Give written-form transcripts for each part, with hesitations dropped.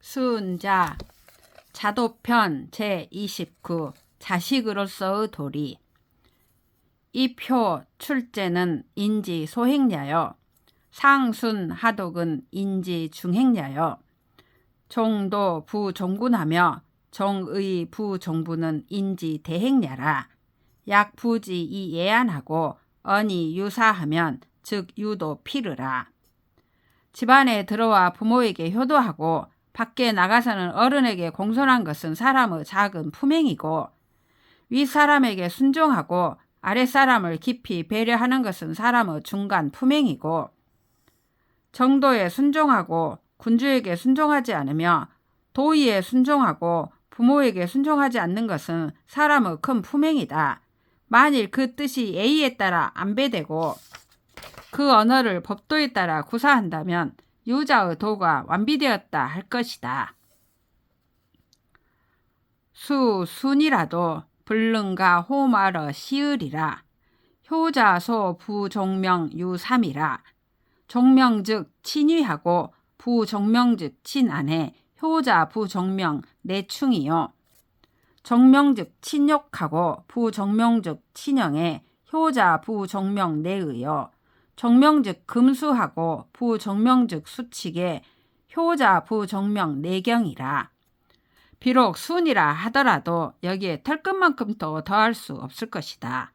수은자 자도편 제29 자식으로서의 도리. 이 표 출제는 인지 소행냐여 상순 하독은 인지 중행냐여 종도 부종군하며 종의 부종부는 인지 대행냐라. 약부지 이 예안하고 언이 유사하면 즉 유도 필으라. 집안에 들어와 부모에게 효도하고 밖에 나가서는 어른에게 공손한 것은 사람의 작은 품행이고, 윗사람에게 순종하고 아랫사람을 깊이 배려하는 것은 사람의 중간 품행이고, 정도에 순종하고 군주에게 순종하지 않으며 도의에 순종하고 부모에게 순종하지 않는 것은 사람의 큰 품행이다. 만일 그 뜻이 예의에 따라 안배되고 그 언어를 법도에 따라 구사한다면 유자의 도가 완비되었다 할 것이다. 순이라도 불능가 호말어 시으리라. 효자소 부종명 유삼이라. 종명 즉 친위하고 부종명 즉 친안해 효자 부종명 내충이요. 종명 즉 친욕하고 부종명 즉 친영해 효자 부종명 내의요. 종명 즉 금수하고 부종명 즉 수칙에 효자 부종명 내경이라. 비록 순이라 하더라도 여기에 털끝만큼도 더할 수 없을 것이다.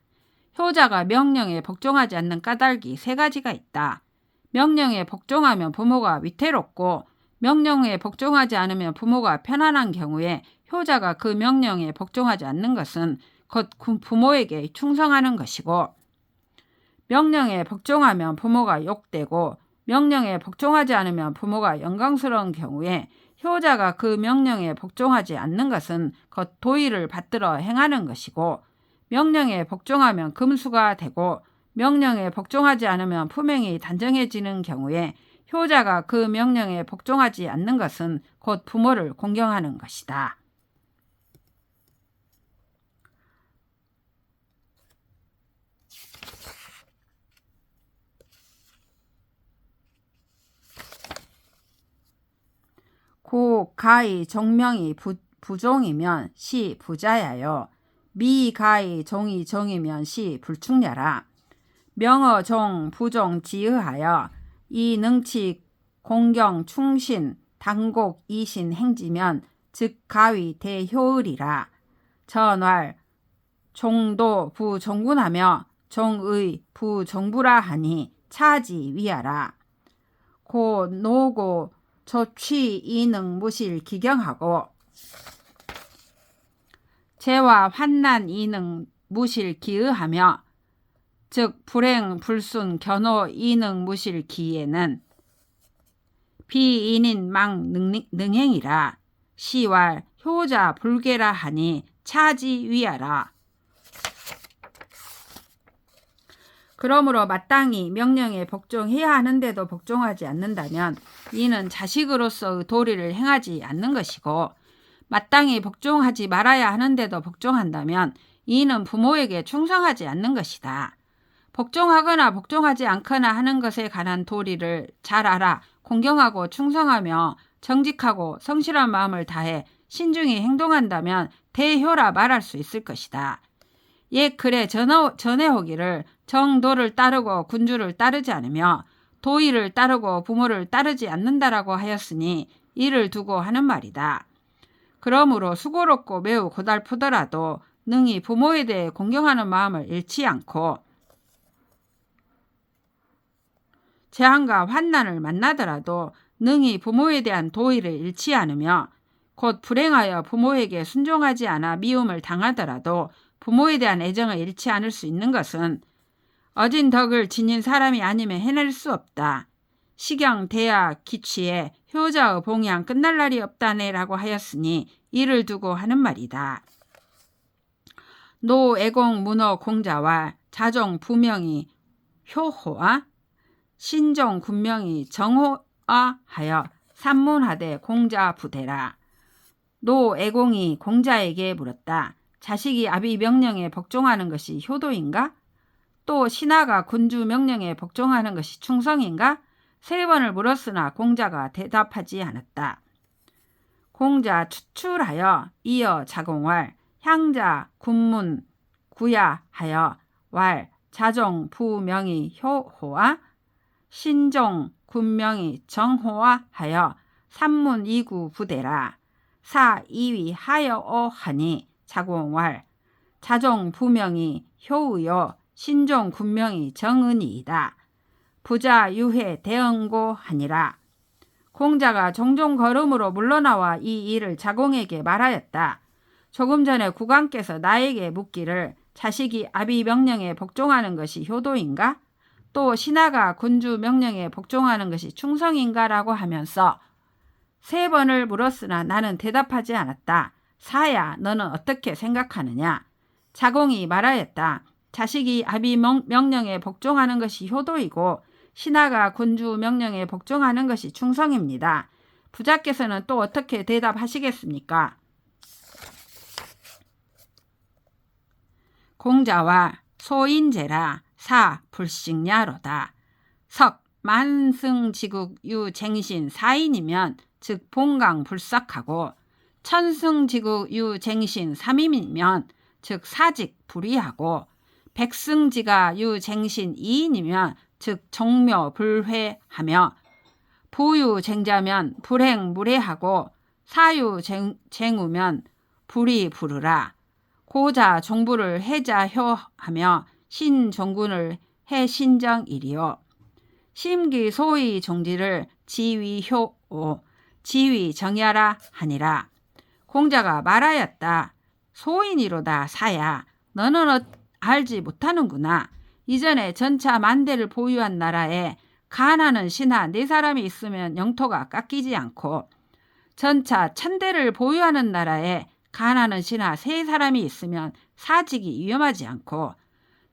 효자가 명령에 복종하지 않는 까닭이 세 가지가 있다. 명령에 복종하면 부모가 위태롭고 명령에 복종하지 않으면 부모가 편안한 경우에 효자가 그 명령에 복종하지 않는 것은 곧 부모에게 충성하는 것이고, 명령에 복종하면 부모가 욕되고 명령에 복종하지 않으면 부모가 영광스러운 경우에 효자가 그 명령에 복종하지 않는 것은 곧 도의를 받들어 행하는 것이고, 명령에 복종하면 금수가 되고 명령에 복종하지 않으면 품행이 단정해지는 경우에 효자가 그 명령에 복종하지 않는 것은 곧 부모를 공경하는 것이다. 고 가의 종명이 부종이면 시 부자야요. 미 가의 종이 종이면 시 불충야라. 명어 종 부종 지의하여 이 능치 공경 충신 당곡 이신 행지면 즉 가위 대효을이라. 전왈 종도 부종군하며 종의 부종부라 하니 차지 위하라. 고 노고 조취 이능 무실 기경하고 재와 환난 이능 무실 기의하며 즉 불행 불순 견호 이능 무실 기에는 비인인 망 능행이라. 시왈 효자 불계라 하니 차지 위하라. 그러므로 마땅히 명령에 복종해야 하는데도 복종하지 않는다면 이는 자식으로서의 도리를 행하지 않는 것이고, 마땅히 복종하지 말아야 하는데도 복종한다면 이는 부모에게 충성하지 않는 것이다. 복종하거나 복종하지 않거나 하는 것에 관한 도리를 잘 알아 공경하고 충성하며 정직하고 성실한 마음을 다해 신중히 행동한다면 대효라 말할 수 있을 것이다. 옛 글에 전해오기를 정도를 따르고 군주를 따르지 않으며 도의를 따르고 부모를 따르지 않는다라고 하였으니 이를 두고 하는 말이다. 그러므로 수고롭고 매우 고달프더라도 능히 부모에 대해 공경하는 마음을 잃지 않고 재앙과 환난을 만나더라도 능히 부모에 대한 도의를 잃지 않으며 곧 불행하여 부모에게 순종하지 않아 미움을 당하더라도 부모에 대한 애정을 잃지 않을 수 있는 것은 어진 덕을 지닌 사람이 아니면 해낼 수 없다. 시경 대야 기취에 효자의 봉양 끝날 날이 없다네라고 하였으니 이를 두고 하는 말이다. 노 애공 문어 공자와 자종 부명이 효호와 신종 군명이 정호아 하여 삼문하되 공자 부대라. 노 애공이 공자에게 물었다. 자식이 아비 명령에 복종하는 것이 효도인가? 또 신하가 군주 명령에 복종하는 것이 충성인가? 3번을 물었으나 공자가 대답하지 않았다. 공자 추출하여 이어 자공왈 향자 군문 구야하여 왈 자종 부명이 효호와 신종 군명이 정호와 하여 삼문 이구 부대라. 사 이위 하여어 하니 자공왈 자종 부명이 효우요 신종 군명이 정은이이다. 부자 유해 대응고 하니라. 공자가 종종 걸음으로 물러나와 이 일을 자공에게 말하였다. 조금 전에 국왕께서 나에게 묻기를 자식이 아비 명령에 복종하는 것이 효도인가? 또 신하가 군주 명령에 복종하는 것이 충성인가? 라고 하면서 3번을 물었으나 나는 대답하지 않았다. 사야, 너는 어떻게 생각하느냐? 자공이 말하였다. 자식이 아비 명령에 복종하는 것이 효도이고 신하가 군주 명령에 복종하는 것이 충성입니다. 부자께서는 또 어떻게 대답하시겠습니까? 공자와 소인제라 사 불식야로다. 석 만승지국 유쟁신 사인이면 즉 본강 불삭하고 천승지국 유쟁신 삼임이면 즉 사직 불의하고 백승지가 유쟁신 이인이면 즉 정묘 불회하며 부유쟁자면 불행무례하고 사유쟁우면 불의 부르라. 고자 종부를 해자효하며 신종군을 해신정이리요. 심기소의 종지를 지위효오 지위정야라 하니라. 공자가 말하였다. 소인이로다 사야. 너는 알지 못하는구나. 이전에 전차 만대를 보유한 나라에 간하는 신하 4사람이 있으면 영토가 깎이지 않고 전차 1000대를 보유하는 나라에 간하는 신하 3사람이 있으면 사직이 위험하지 않고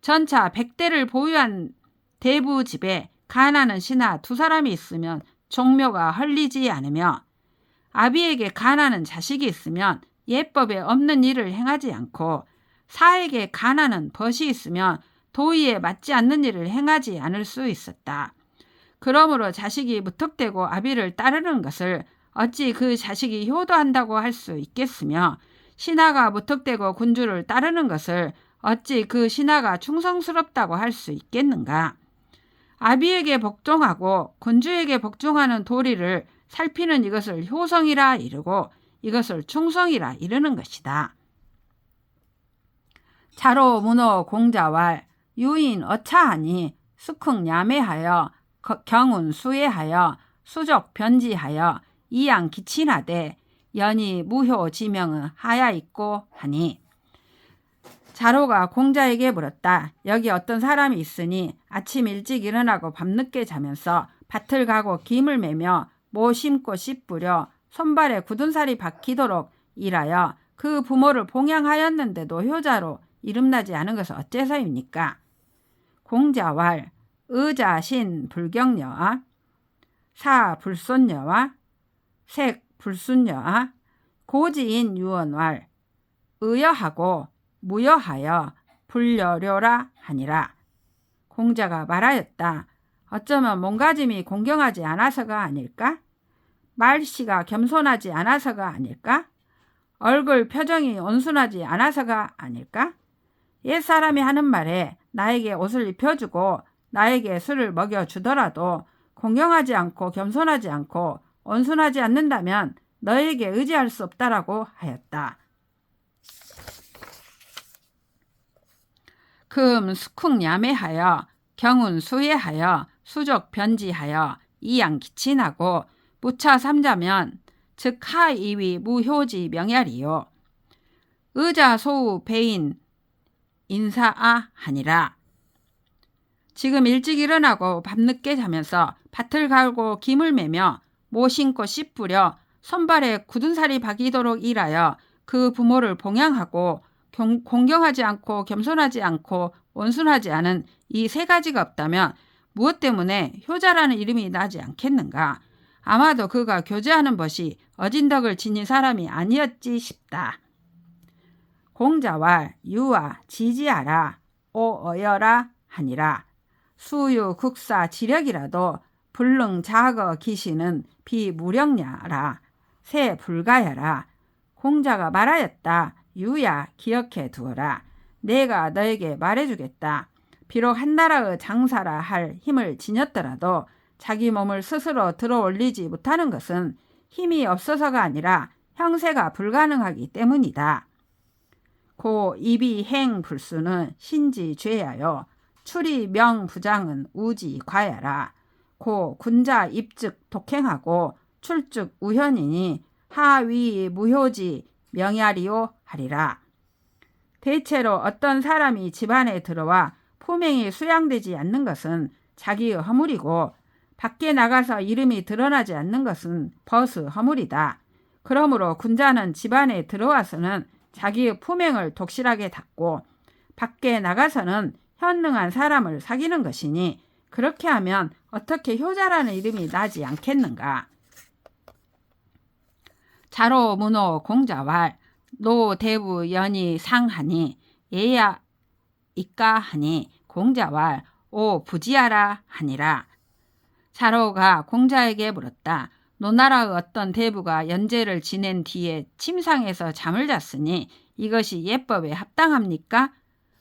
전차 100대를 보유한 대부 집에 간하는 신하 2사람이 있으면 종묘가 헐리지 않으며 아비에게 간하는 자식이 있으면 예법에 없는 일을 행하지 않고 사에게 간하는 벗이 있으면 도의에 맞지 않는 일을 행하지 않을 수 있었다. 그러므로 자식이 무턱대고 아비를 따르는 것을 어찌 그 자식이 효도한다고 할 수 있겠으며 신하가 무턱대고 군주를 따르는 것을 어찌 그 신하가 충성스럽다고 할 수 있겠는가. 아비에게 복종하고 군주에게 복종하는 도리를 살피는 이것을 효성이라 이르고 이것을 충성이라 이르는 것이다. 자로 문호 공자왈 유인 어차하니 수긍 야매하여 경운 수예하여 수적 변지하여 이양 기친하되 연이 무효 지명은 하야 있고 하니. 자로가 공자에게 물었다. 여기 어떤 사람이 있으니 아침 일찍 일어나고 밤늦게 자면서 밭을 가고 김을 매며 모 심고 씨 뿌려 손발에 굳은 살이 박히도록 일하여 그 부모를 봉양하였는데도 효자로 이름나지 않은 것은 어째서입니까? 공자왈 의자신 불경여와 사 불손여와 색 불순여와 고지인 유언왈 의여하고 무여하여 불여료라 하니라. 공자가 말하였다. 어쩌면 몸가짐이 공경하지 않아서가 아닐까? 말씨가 겸손하지 않아서가 아닐까? 얼굴 표정이 온순하지 않아서가 아닐까? 옛사람이 하는 말에 나에게 옷을 입혀주고 나에게 술을 먹여주더라도 공경하지 않고 겸손하지 않고 온순하지 않는다면 너에게 의지할 수 없다라고 하였다. 금 수쿵 야매하여 경운 수예하여 수적 변지하여 이양 기친하고 무차 삼자면 즉 하이위 무효지 명야리요. 의자 소우 배인 인사아 하니라. 지금 일찍 일어나고 밤늦게 자면서 밭을 갈고 김을 매며 모 심고 씨 뿌려 손발에 굳은 살이 박이도록 일하여 그 부모를 봉양하고 공경하지 않고 겸손하지 않고 온순하지 않은 이 3가지가 없다면 무엇 때문에 효자라는 이름이 나지 않겠는가? 아마도 그가 교제하는 벗이 어진덕을 지닌 사람이 아니었지 싶다. 공자와 유아 지지하라 오어여라 하니라. 수유 국사 지력이라도 불능 자거 기시는 비무력냐라. 새 불가야라. 공자가 말하였다. 유야, 기억해 두어라. 내가 너에게 말해주겠다. 비록 한나라의 장사라 할 힘을 지녔더라도 자기 몸을 스스로 들어올리지 못하는 것은 힘이 없어서가 아니라 형세가 불가능하기 때문이다. 고 이비행 불수는 신지죄야요. 출이 명부장은 우지과야라. 고 군자 입즉 독행하고 출즉 우현이니 하위 무효지 명야리요 하리라. 대체로 어떤 사람이 집안에 들어와 품행이 수양되지 않는 것은 자기의 허물이고 밖에 나가서 이름이 드러나지 않는 것은 벗의 허물이다. 그러므로 군자는 집안에 들어와서는 자기의 품행을 독실하게 닦고 밖에 나가서는 현능한 사람을 사귀는 것이니 그렇게 하면 어떻게 효자라는 이름이 나지 않겠는가. 자로 문호 공자왈 노 대부 연이 상하니 예야 이까 하니 공자왈 오 부지하라 하니라. 자로가 공자에게 물었다. 노나라의 어떤 대부가 연제를 지낸 뒤에 침상에서 잠을 잤으니 이것이 예법에 합당합니까?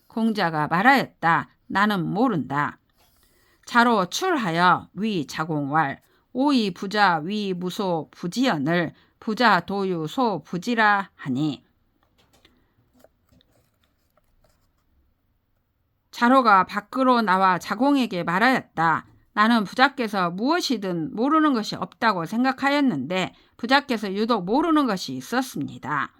공자가 말하였다. 나는 모른다. 자로 출하여 위 자공왈 오이 부자 위 무소 부지연을 부자 도유 소 부지라 하니 자로가 밖으로 나와 자공에게 말하였다. 나는 부자께서 무엇이든 모르는 것이 없다고 생각하였는데 부자께서 유독 모르는 것이 있었습니다.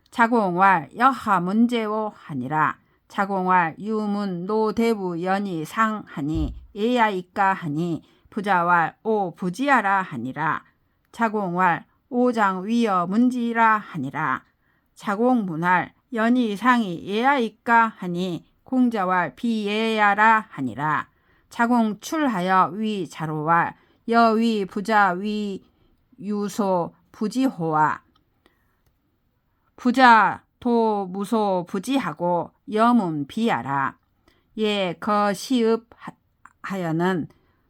자공왈 여하 문제오 하니라. 자공왈 유문 노대부 연이 상하니 예야이까 하니 부자왈 오 부지하라 하니라. 자공왈 오장 위여 문지라 하니라. 자공문할 연이 상이 예야이까 하니 공자왈 비예야라 하니라. 자공 출하여 위 자로왈 여위 부자 위 유소 부지호와 부자 도 무소 부지하고 여문 비하라. 예 거시읍 하여는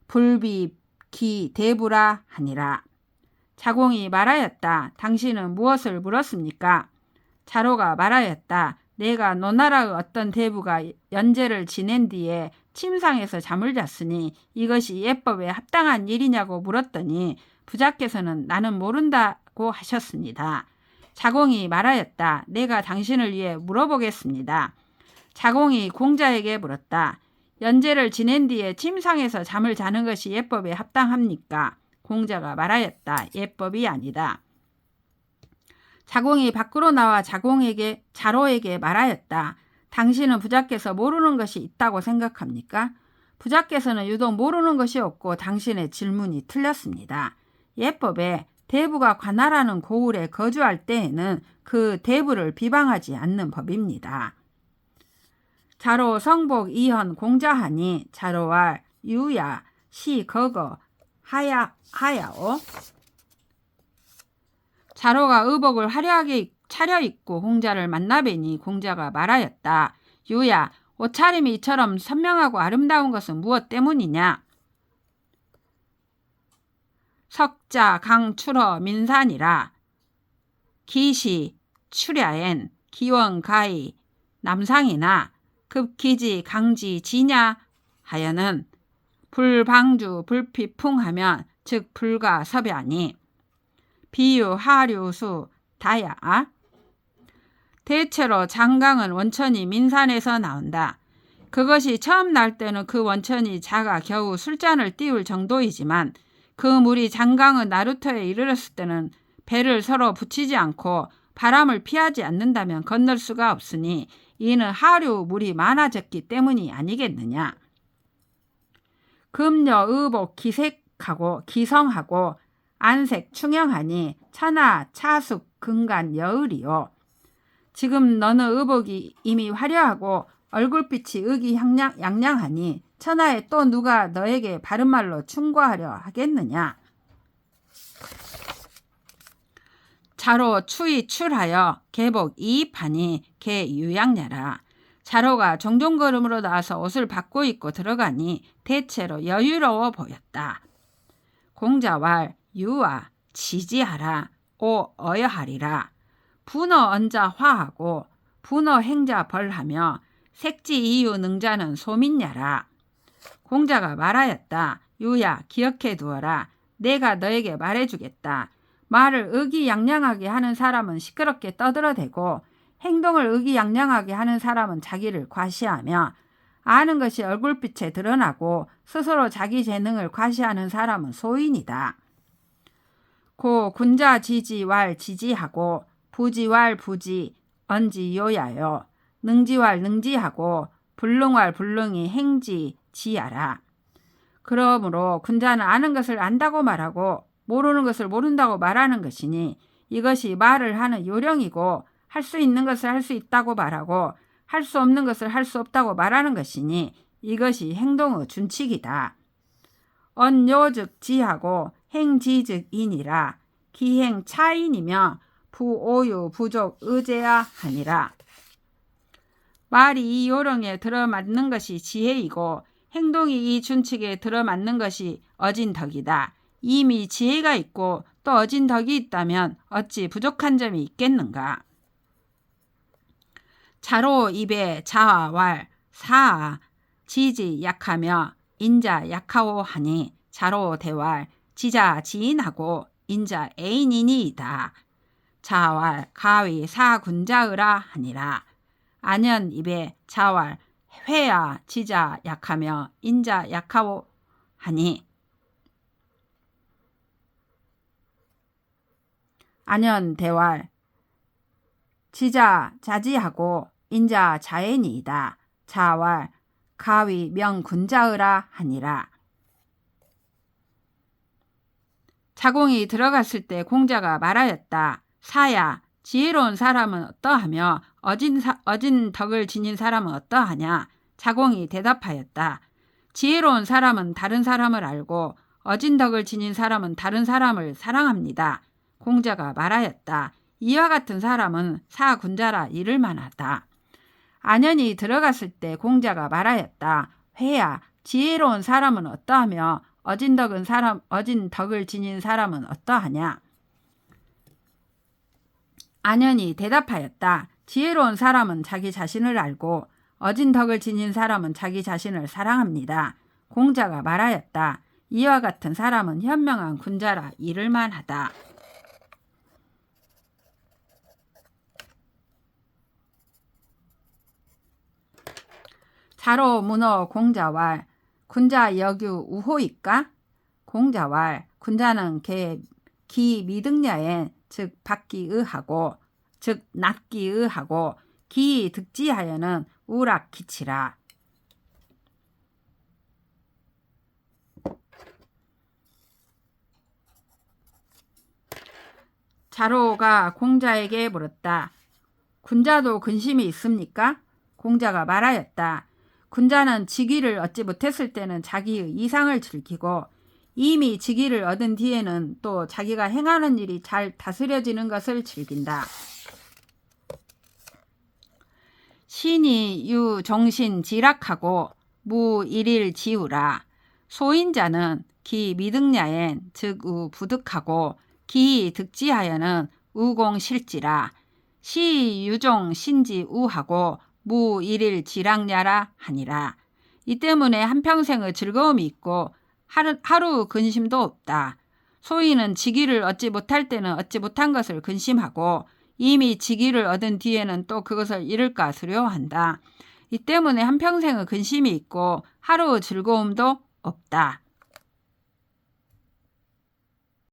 불비 기 대부라 하니라. 자공이 말하였다. 당신은 무엇을 물었습니까? 자로가 말하였다. 내가 노나라의 어떤 대부가 연제를 지낸 뒤에 침상에서 잠을 잤으니 이것이 예법에 합당한 일이냐고 물었더니 부자께서는 나는 모른다고 하셨습니다. 자공이 말하였다. 내가 당신을 위해 물어보겠습니다. 자공이 공자에게 물었다. 연제를 지낸 뒤에 침상에서 잠을 자는 것이 예법에 합당합니까? 공자가 말하였다. 예법이 아니다. 자공이 밖으로 나와 자로에게 말하였다. 당신은 부자께서 모르는 것이 있다고 생각합니까? 부자께서는 유독 모르는 것이 없고 당신의 질문이 틀렸습니다. 예법에 대부가 관할하는 고을에 거주할 때에는 그 대부를 비방하지 않는 법입니다. 자로 성복 이현 공자하니 자로와 유야 시 거거 하야오. 자로가 의복을 화려하게 차려입고 공자를 만나뵈니 공자가 말하였다. 유야, 옷차림이 이처럼 선명하고 아름다운 것은 무엇 때문이냐? 석자 강출어 민산이라. 기시 출야엔 기원가이 남상이나 급기지 강지 지냐 하여는 불방주 불피풍하면 즉 불가 섭야니 비유 하류수 다야. 대체로 장강은 원천이 민산에서 나온다. 그것이 처음 날 때는 그 원천이 작아 겨우 술잔을 띄울 정도이지만 그 물이 장강의 나루터에 이르렀을 때는 배를 서로 붙이지 않고 바람을 피하지 않는다면 건널 수가 없으니 이는 하류 물이 많아졌기 때문이 아니겠느냐. 금여 의복 기색하고 기성하고 안색 충영하니 천하 차숙 근간 여을이요. 지금 너는 의복이 이미 화려하고 얼굴빛이 의기양양하니 천하에 또 누가 너에게 바른말로 충고하려 하겠느냐. 자로 추이 출하여 개복 이입하니 개유양야라. 자로가 종종걸음으로 나와서 옷을 바꿔 입고 들어가니 대체로 여유로워 보였다. 공자왈 유아 지지하라. 오 어여하리라. 분어 언자 화하고 분어 행자 벌하며 색지 이유 능자는 소민야라. 공자가 말하였다. 유야 기억해 두어라. 내가 너에게 말해주겠다. 말을 의기양양하게 하는 사람은 시끄럽게 떠들어대고 행동을 의기양양하게 하는 사람은 자기를 과시하며 아는 것이 얼굴빛에 드러나고 스스로 자기 재능을 과시하는 사람은 소인이다. 고 군자 지지왈 지지하고 부지왈 부지 언지요야요. 능지왈 능지하고 불능왈 불능이 행지 지야라. 그러므로 군자는 아는 것을 안다고 말하고 모르는 것을 모른다고 말하는 것이니 이것이 말을 하는 요령이고 할 수 있는 것을 할 수 있다고 말하고 할 수 없는 것을 할 수 없다고 말하는 것이니 이것이 행동의 준칙이다. 언요즉 지하고 행지즉 인이라. 기행 차인이며 부오유 부족 의제야 하니라. 말이 이 요령에 들어맞는 것이 지혜이고 행동이 이 준칙에 들어맞는 것이 어진덕이다. 이미 지혜가 있고 또 어진덕이 있다면 어찌 부족한 점이 있겠는가. 자로 입에 자왈 사아 지지 약하며 인자 약하오 하니 자로 대왈 지자 지인하고 인자 애인이니이다. 자왈 가위 사군자의라 하니라. 안연 입에 자왈 회야 지자 약하며 인자 약하오 하니 안연 대왈 지자 자지하고 인자 자애니이다. 자왈 가위 명군자의라 하니라. 자공이 들어갔을 때 공자가 말하였다. 사야 지혜로운 사람은 어떠하며 어진 덕을 지닌 사람은 어떠하냐. 자공이 대답하였다. 지혜로운 사람은 다른 사람을 알고 어진 덕을 지닌 사람은 다른 사람을 사랑합니다. 공자가 말하였다. 이와 같은 사람은 사군자라 이를 만하다. 안연이 들어갔을 때 공자가 말하였다. 회야 지혜로운 사람은 어떠하며 어진 덕을 지닌 사람은 어떠하냐. 안연이 대답하였다. 지혜로운 사람은 자기 자신을 알고 어진 덕을 지닌 사람은 자기 자신을 사랑합니다. 공자가 말하였다. 이와 같은 사람은 현명한 군자라 이를 만하다. 자로 문어 공자왈 군자 여규 우호이까? 공자왈 군자는 기 미등야엔 즉 받기 의하고 즉 낫기 의하고 기 득지하여는 우락 기치라. 자로가 공자에게 물었다. 군자도 근심이 있습니까? 공자가 말하였다. 군자는 직위를 얻지 못했을 때는 자기의 이상을 즐기고 이미 직위를 얻은 뒤에는 또 자기가 행하는 일이 잘 다스려지는 것을 즐긴다. 신이 유 정신 지락하고 무 일일 지우라. 소인자는 기 미등야엔 즉 우 부득하고 기 득지하여는 우공 실지라. 시 유종 신지 우하고 무 일일 지락야라 하니라. 이 때문에 한평생의 즐거움이 있고 하루 근심도 없다. 소인은 직위를 얻지 못할 때는 얻지 못한 것을 근심하고 이미 직위를 얻은 뒤에는 또 그것을 잃을까 두려워한다. 이 때문에 한평생의 근심이 있고 하루의 즐거움도 없다.